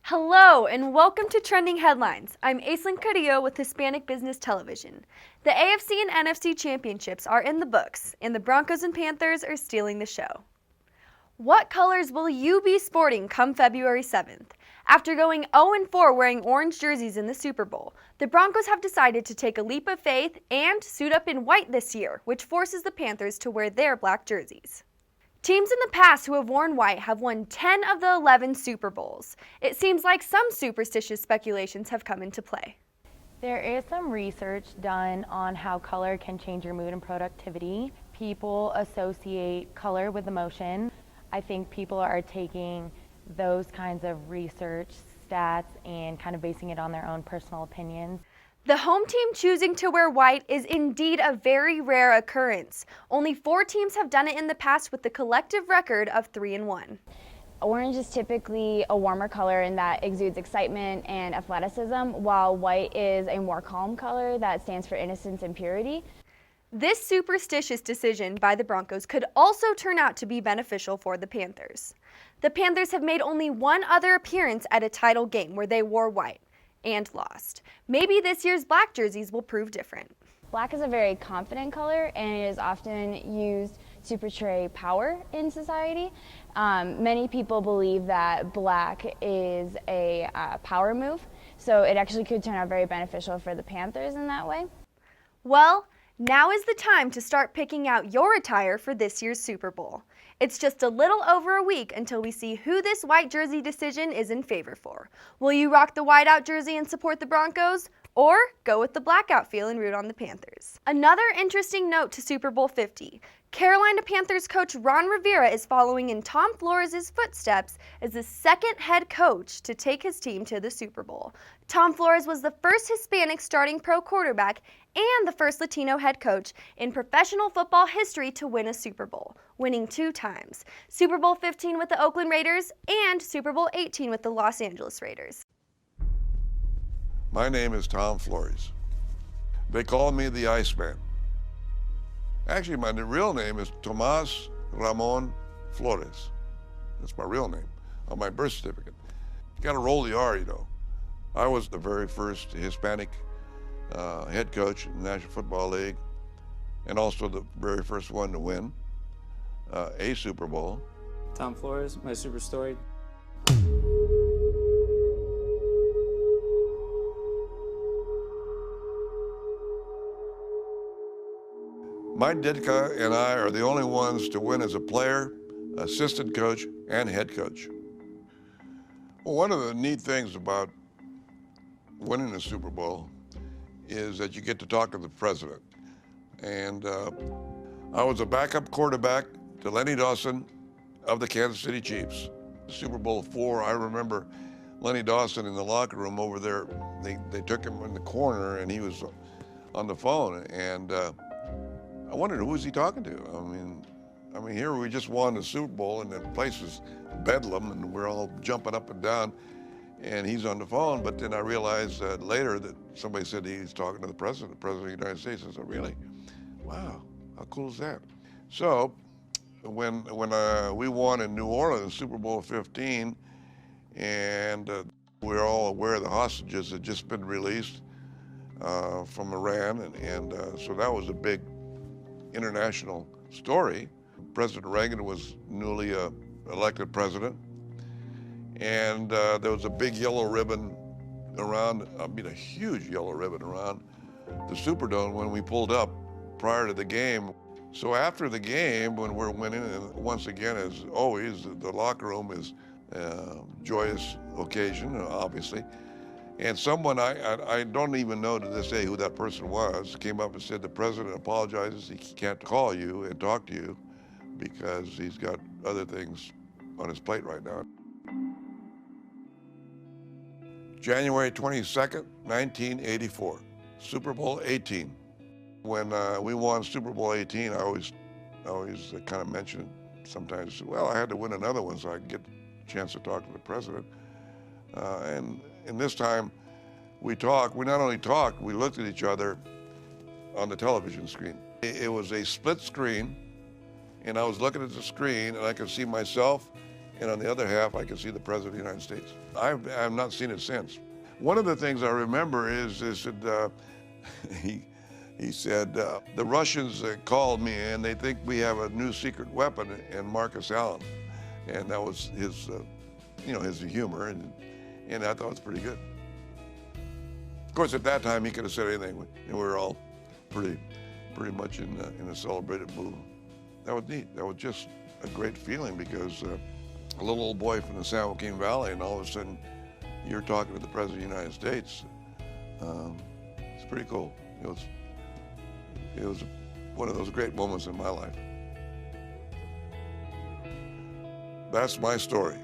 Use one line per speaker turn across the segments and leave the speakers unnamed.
Hello and welcome to Trending Headlines. I'm Aislinn Carrillo with Hispanic Business Television. The AFC and NFC championships are in the books, and the Broncos and Panthers are stealing the show. What colors will you be sporting come February 7th? After going 0-4 wearing orange jerseys in the Super Bowl, the Broncos have decided to take a leap of faith and suit up in white this year, which forces the Panthers to wear their black jerseys. Teams in the past who have worn white have won 10 of the 11 Super Bowls. It seems like some superstitious speculations have come into play.
There is some research done on how color can change your mood and productivity. People associate color with emotion. I think people are taking those kinds of research stats and kind of basing it on their own personal opinions.
The home team choosing to wear white is indeed a very rare occurrence. Only 4 teams have done it in the past with the collective record of 3-1.
Orange is typically a warmer color and that exudes excitement and athleticism, while white is a more calm color that stands for innocence and purity.
This superstitious decision by the Broncos could also turn out to be beneficial for the Panthers. The Panthers have made only one other appearance at a title game where they wore white and lost. Maybe this year's black jerseys will prove different.
Black is a very confident color and it is often used to portray power in society. Many people believe that black is a power move, so it actually could turn out very beneficial for the Panthers in that way.
Well, now is the time to start picking out your attire for this year's Super Bowl. It's just a little over a week until we see who this white jersey decision is in favor for. Will you rock the whiteout jersey and support the Broncos? Or go with the blackout feel and root on the Panthers? Another interesting note to Super Bowl 50. Carolina Panthers coach Ron Rivera is following in Tom Flores' footsteps as the second head coach to take his team to the Super Bowl. Tom Flores was the first Hispanic starting pro quarterback and the first Latino head coach in professional football history to win a Super Bowl, winning 2 times. Super Bowl 15 with the Oakland Raiders and Super Bowl 18 with the Los Angeles Raiders.
My name is Tom Flores. They call me the Iceman. Actually, my real name is Tomas Ramon Flores. That's my real name on my birth certificate. You gotta roll the R, you know. I was the very first Hispanic head coach in the National Football League, and also the very first one to win a Super Bowl.
Tom Flores, my super story.
My Ditka and I are the only ones to win as a player, assistant coach, and head coach. Well, one of the neat things about winning a Super Bowl is that you get to talk to the president. And I was a backup quarterback to Lenny Dawson of the Kansas City Chiefs. Super Bowl IV, I remember Lenny Dawson in the locker room over there. They took him in the corner and he was on the phone. And I wondered, who was he talking to? I mean, here we just won the Super Bowl and the place was bedlam and we're all jumping up and down and he's on the phone. But then I realized later that somebody said he's talking to the President of the United States. I said, really? Wow, how cool is that? So when we won in New Orleans, Super Bowl 15, and we're all aware the hostages had just been released from Iran, and so that was a big international story. President Reagan was newly elected president, and there was a big yellow ribbon around, a huge yellow ribbon around the Superdome when we pulled up prior to the game. So after the game, when we're winning, and once again, as always, the locker room is a joyous occasion, obviously. And someone, I don't even know to this day who that person was, came up and said, the president apologizes, he can't call you and talk to you because he's got other things on his plate right now. January 22nd, 1984, Super Bowl 18. When we won Super Bowl 18, I always kind of mention it sometimes. Well, I had to win another one so I could get a chance to talk to the president. And this time we talked. We not only talked, we looked at each other on the television screen. It was a split screen, and I was looking at the screen, and I could see myself and on the other half, I could see the President of the United States. I've not seen it since. One of the things I remember is that he said, the Russians called me and they think we have a new secret weapon in Marcus Allen. And that was his, his humor, and I thought it was pretty good. Of course, at that time, he could have said anything, and we were all pretty much in a celebrated mood. That was neat. That was just a great feeling, because a little old boy from the San Joaquin Valley, and all of a sudden, you're talking to the President of the United States. It's pretty cool. It was one of those great moments in my life. That's my story.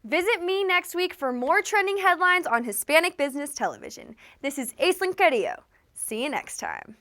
Visit me next week for more trending headlines on Hispanic Business Television. This is Aislinn Carrillo. See you next time.